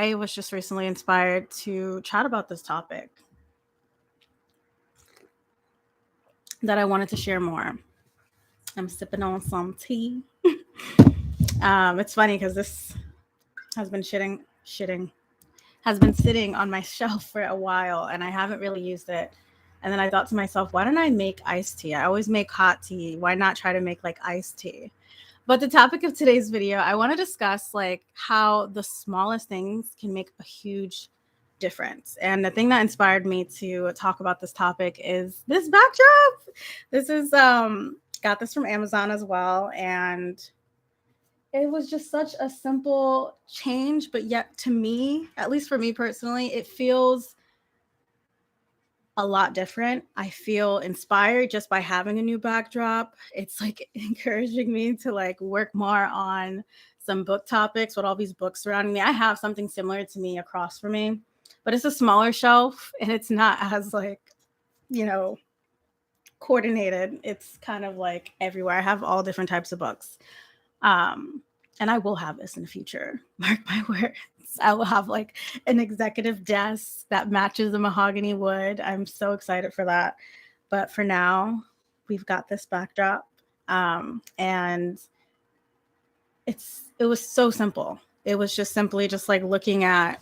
I was just recently inspired to chat about this topic that I wanted to share more. I'm sipping on some tea. It's funny because this has been has been sitting on my shelf for a while and I haven't really used it. And then I thought to myself, why don't I make iced tea? I always make hot tea. Why not try to make like iced tea? But the topic of today's video, I want to discuss like how the smallest things can make a huge difference. And the thing that inspired me to talk about this topic is this backdrop. This is got this from Amazon as well, and it was just such a simple change, but yet to me, at least for me personally, it feels a lot different. I feel inspired just by having a new backdrop. It's like encouraging me to like work more on some book topics with all these books surrounding me. I have something similar to me across from me, but it's a smaller shelf and it's not as like, coordinated. It's kind of like everywhere. I have all different types of books. And I will have this in the future. Mark my words. I will have like an executive desk that matches the mahogany wood. I'm so excited for that. But for now, we've got this backdrop. And it was so simple. It was just simply just like looking at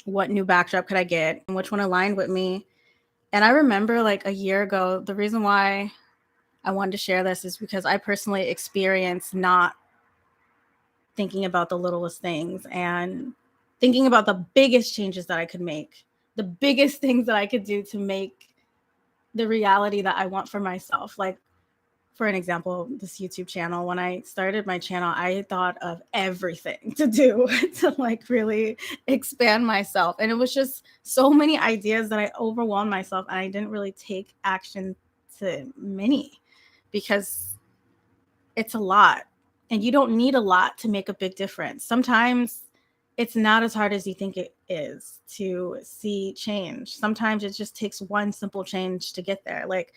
what new backdrop could I get and which one aligned with me. And I remember like a year ago, the reason why I wanted to share this is because I personally experienced not thinking about the littlest things and thinking about the biggest changes that I could make, the biggest things that I could do to make the reality that I want for myself. Like, for an example, this YouTube channel, when I started my channel, I thought of everything to do to like really expand myself. And it was just so many ideas that I overwhelmed myself and I didn't really take action to many because it's a lot. And you don't need a lot to make a big difference. Sometimes it's not as hard as you think it is to see change. Sometimes it just takes one simple change to get there. Like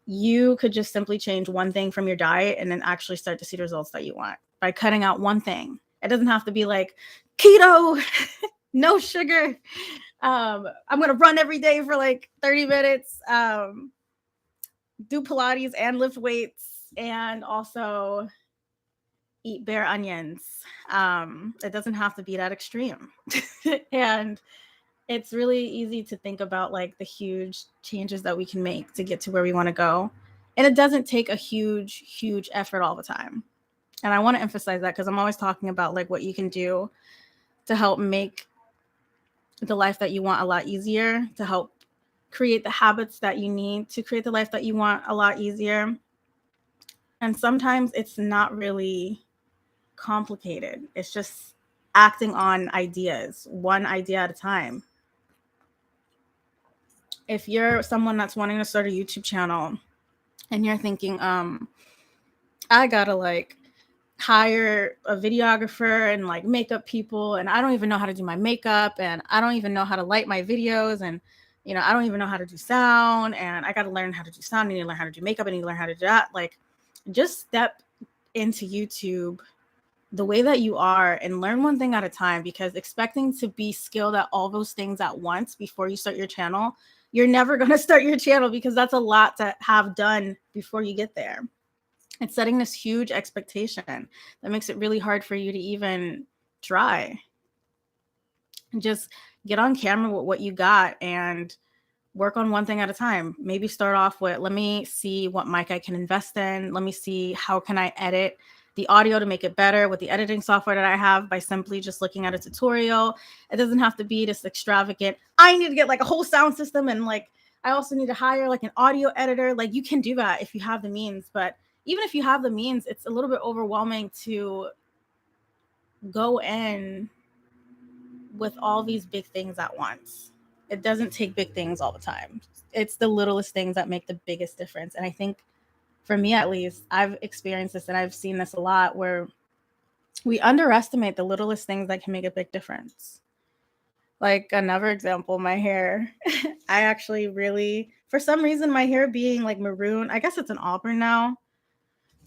you could just simply change one thing from your diet and then actually start to see the results that you want by cutting out one thing. It doesn't have to be like keto, no sugar. I'm going to run every day for like 30 minutes, do Pilates and lift weights, and also eat bare onions. It doesn't have to be that extreme. And it's really easy to think about like the huge changes that we can make to get to where we want to go. And it doesn't take a huge effort all the time. And I want to emphasize that because I'm always talking about like what you can do to help make the life that you want a lot easier, to help create the habits that you need to create the life that you want a lot easier. And sometimes it's not really complicated. It's just acting on ideas, one idea at a time. If you're someone that's wanting to start a YouTube channel and you're thinking, I gotta like hire a videographer and like makeup people, and I don't even know how to do my makeup, and I don't even know how to light my videos, and I don't even know how to do sound, and I gotta learn how to do sound, I need to learn how to do makeup, I need to learn how to do that. Like, just step into YouTube the way that you are and learn one thing at a time, because expecting to be skilled at all those things at once before you start your channel, you're never going to start your channel because that's a lot to have done before you get there. It's setting this huge expectation that makes it really hard for you to even try. Just get on camera with what you got and work on one thing at a time. Maybe start off with, let me see what mic I can invest in. Let me see how can I edit the audio to make it better with the editing software that I have by simply just looking at a tutorial. It doesn't have to be this extravagant, I need to get like a whole sound system and like I also need to hire like an audio editor. Like you can do that if you have the means, but even if you have the means, it's a little bit overwhelming to go in with all these big things at once. It doesn't take big things all the time. It's the littlest things that make the biggest difference. And I think for me, at least, I've experienced this and I've seen this a lot where we underestimate the littlest things that can make a big difference. Like another example, my hair. I actually really, for some reason, my hair being like maroon, I guess it's an auburn now.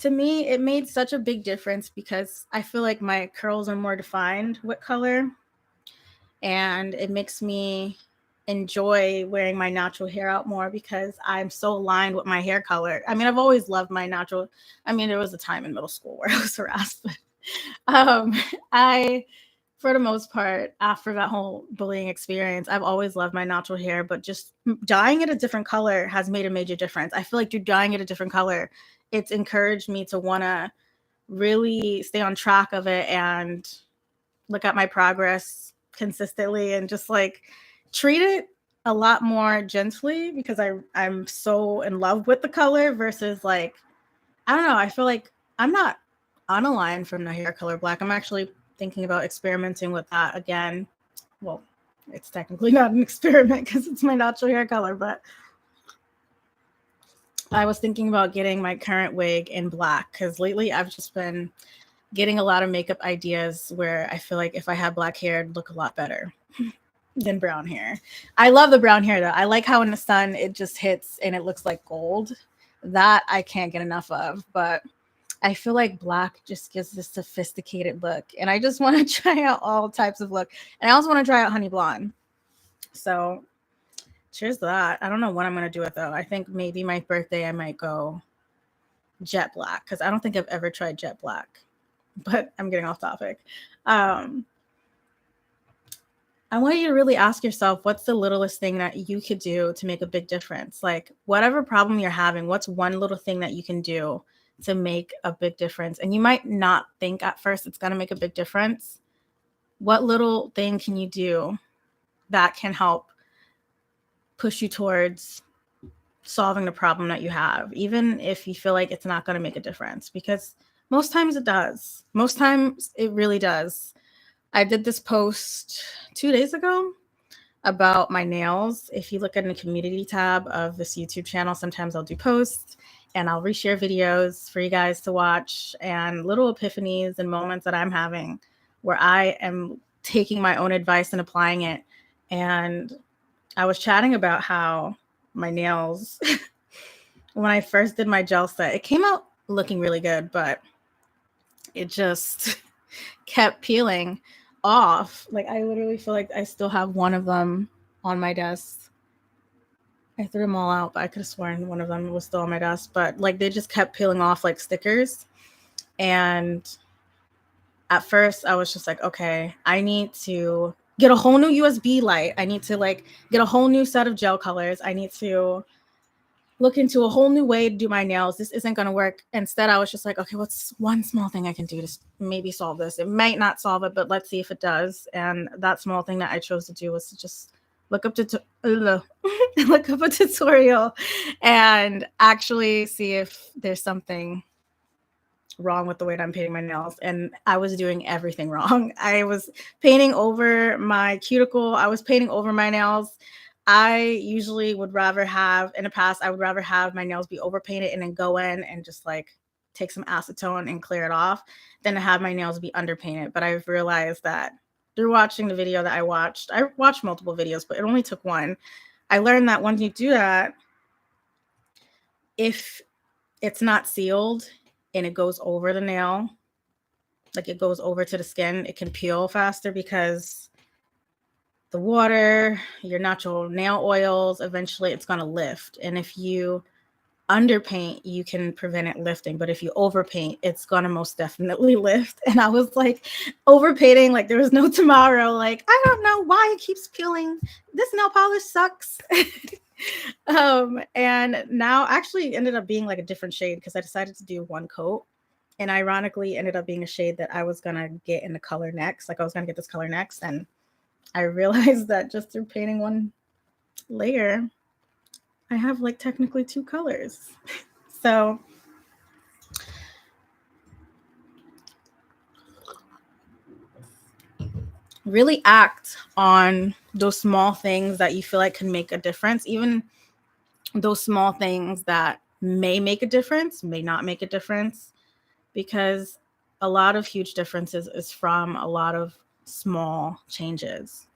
to me, it made such a big difference because I feel like my curls are more defined with color, and it makes me enjoy wearing my natural hair out more because I'm so aligned with my hair color. I mean, I've always loved my natural. I mean, there was a time in middle school where I was harassed, but um, I, for the most part, after that whole bullying experience, I've always loved my natural hair, but just dyeing it a different color has made a major difference. I feel like through dyeing it a different color, it's encouraged me to want to really stay on track of it and look at my progress consistently and just like treat it a lot more gently because I'm so in love with the color versus like, I don't know, I feel like I'm not unaligned from the hair color black. I'm actually thinking about experimenting with that again. Well, it's technically not an experiment because it's my natural hair color, but I was thinking about getting my current wig in black because lately I've just been getting a lot of makeup ideas where I feel like if I had black hair, it'd look a lot better than brown hair. I love the brown hair though. I like how in the sun it just hits and it looks like gold. That I can't get enough of, but I feel like black just gives this sophisticated look, and I just want to try out all types of look. And I also want to try out honey blonde. So cheers to that. I don't know what I'm going to do it though. I think maybe my birthday I might go jet black because I don't think I've ever tried jet black, but I'm getting off topic. I want you to really ask yourself, what's the littlest thing that you could do to make a big difference? Like whatever problem you're having, what's one little thing that you can do to make a big difference? And you might not think at first it's going to make a big difference. What little thing can you do that can help push you towards solving the problem that you have, even if you feel like it's not going to make a difference? Because most times it does. Most times it really does. I did this post 2 days ago about my nails. If you look at the community tab of this YouTube channel, sometimes I'll do posts and I'll reshare videos for you guys to watch and little epiphanies and moments that I'm having where I am taking my own advice and applying it. And I was chatting about how my nails, when I first did my gel set, it came out looking really good, but it just kept peeling off. Like I literally feel like I still have one of them on my desk. I threw them all out, but I could have sworn one of them was still on my desk. But like they just kept peeling off like stickers. And at first I was just like, okay, I need to get a whole new USB light. I need to like get a whole new set of gel colors. I need to look into a whole new way to do my nails. This isn't going to work. Instead, I was just like, okay, what's one small thing I can do to maybe solve this? It might not solve it, but let's see if it does. And that small thing that I chose to do was to just look up a tutorial and actually see if there's something wrong with the way that I'm painting my nails. And I was doing everything wrong. I was painting over my cuticle. I was painting over my nails. I usually would rather have, in the past, I would rather have my nails be overpainted and then go in and just like take some acetone and clear it off than to have my nails be underpainted. But I've realized that through watching the video that I watched multiple videos, but it only took one. I learned that when you do that, if it's not sealed and it goes over the nail, like it goes over to the skin, it can peel faster because the water, your natural nail oils, eventually it's going to lift. And if you underpaint, you can prevent it lifting. But if you overpaint, it's going to most definitely lift. And I was like overpainting like there was no tomorrow. Like, I don't know why it keeps peeling. This nail polish sucks. And now actually ended up being like a different shade because I decided to do one coat. And ironically ended up being a shade that I was going to get in the color next. Like I was going to get this color next. And I realized that just through painting one layer, I have like technically two colors. So really act on those small things that you feel like can make a difference. Even those small things that may make a difference, may not make a difference, because a lot of huge differences is from a lot of small changes,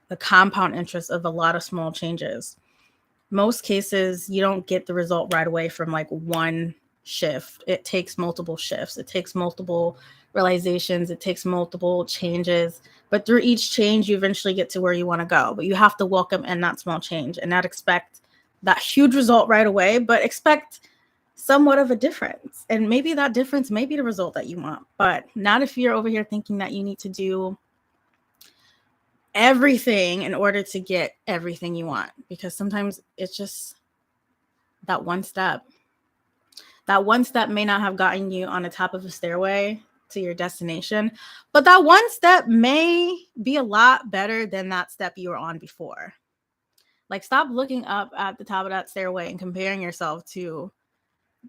the compound interest of a lot of small changes. Most cases, you don't get the result right away from like one shift. It takes multiple shifts. It takes multiple realizations. It takes multiple changes. But through each change, you eventually get to where you want to go. But you have to welcome in that small change and not expect that huge result right away, but expect somewhat of a difference. And maybe that difference may be the result that you want, but not if you're over here thinking that you need to do everything in order to get everything you want, because sometimes it's just that one step. That one step may not have gotten you on the top of a stairway to your destination, but that one step may be a lot better than that step you were on before. Like, stop looking up at the top of that stairway and comparing yourself to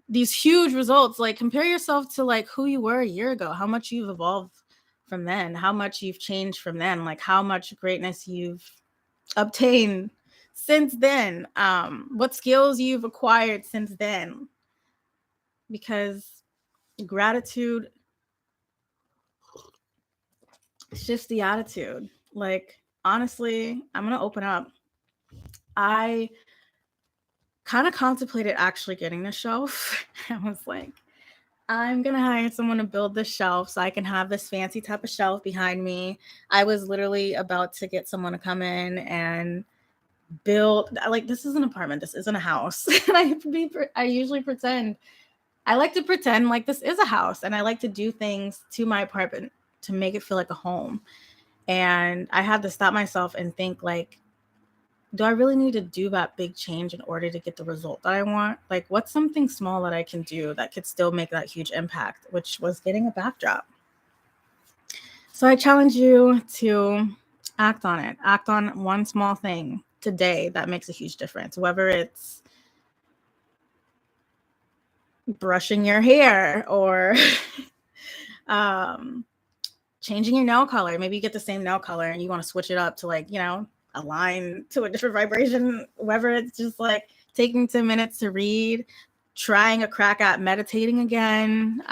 these huge results. Like, compare yourself to like who you were a year ago, how much you've evolved from then, how much you've changed from then, like how much greatness you've obtained since then, what skills you've acquired since then. Because gratitude shifts the attitude. Like, honestly, I'm gonna open up. I kind of contemplated actually getting the shelf. I was like, I'm gonna hire someone to build this shelf so I can have this fancy type of shelf behind me. I was literally about to get someone to come in and build, like, this is an apartment, this isn't a house. And I usually pretend, I like to pretend like this is a house, and I like to do things to my apartment to make it feel like a home. And I had to stop myself and think, like, do I really need to do that big change in order to get the result that I want? Like, what's something small that I can do that could still make that huge impact, which was getting a backdrop. So I challenge you to act on it. Act on one small thing today that makes a huge difference, whether it's brushing your hair or changing your nail color. Maybe you get the same nail color and you want to switch it up to, like, you know, align to a different vibration, whether it's just like taking 10 minutes to read, trying a crack at meditating again,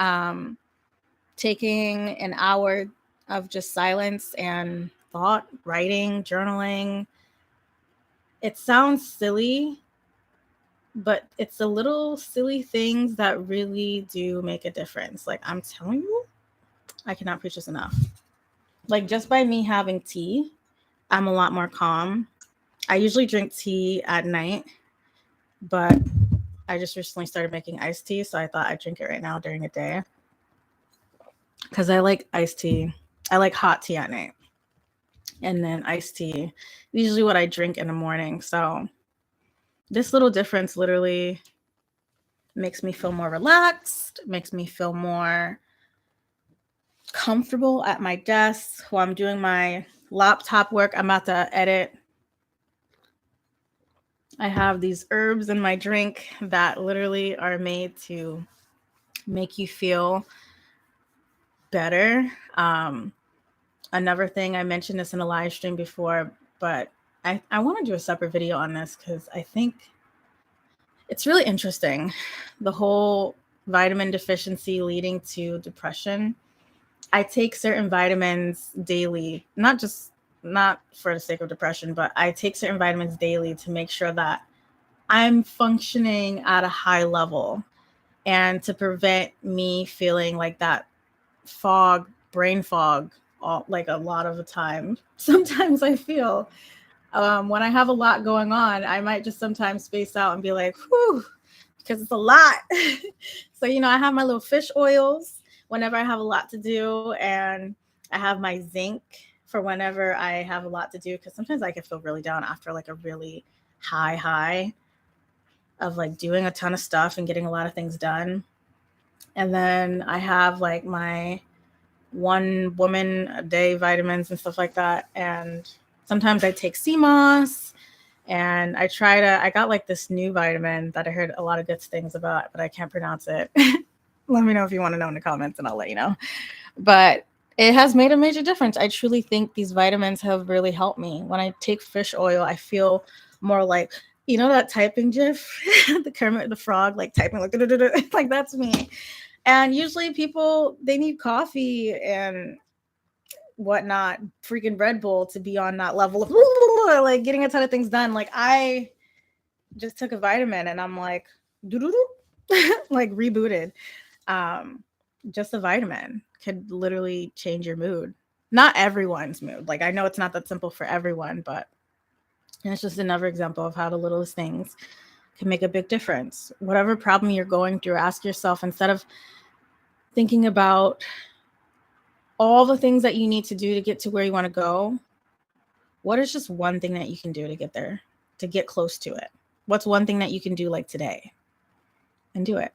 taking an hour of just silence and thought, writing, journaling. It sounds silly, but it's the little silly things that really do make a difference. Like, I'm telling you, I cannot preach this enough. Like, just by me having tea, I'm a lot more calm. I usually drink tea at night, but I just recently started making iced tea, so I thought I'd drink it right now during the day. Because I like iced tea. I like hot tea at night. And then iced tea, usually what I drink in the morning. So this little difference literally makes me feel more relaxed, makes me feel more comfortable at my desk while I'm doing my laptop work. I'm about to edit. I have these herbs in my drink that literally are made to make you feel better. Another thing, I mentioned this in a live stream before, but I want to do a separate video on this because I think it's really interesting. The whole vitamin deficiency leading to depression. I take certain vitamins daily, not for the sake of depression, but I take certain vitamins daily to make sure that I'm functioning at a high level and to prevent me feeling like that brain fog, like a lot of the time. Sometimes I feel when I have a lot going on, I might just sometimes space out and be like, whew, because it's a lot. So, I have my little fish oils whenever I have a lot to do, and I have my zinc for whenever I have a lot to do, because sometimes I can feel really down after like a really high of like doing a ton of stuff and getting a lot of things done. And then I have like my 1 woman a day vitamins and stuff like that. And sometimes I take sea moss, and I got like this new vitamin that I heard a lot of good things about, but I can't pronounce it. Let me know if you want to know in the comments and I'll let you know. But it has made a major difference. I truly think these vitamins have really helped me. When I take fish oil, I feel more like, that typing gif, the Kermit the Frog, like typing, like, like that's me. And usually people, they need coffee and whatnot, freaking Red Bull to be on that level of like getting a ton of things done. Like, I just took a vitamin and I'm like, doo-doo-doo. like rebooted. Just a vitamin could literally change your mood. Not everyone's mood. Like I know it's not that simple for everyone, but it's just another example of how the littlest things can make a big difference. Whatever problem you're going through, ask yourself, instead of thinking about all the things that you need to do to get to where you want to go, what is just one thing that you can do to get there, to get close to it? What's one thing that you can do like today? And do it.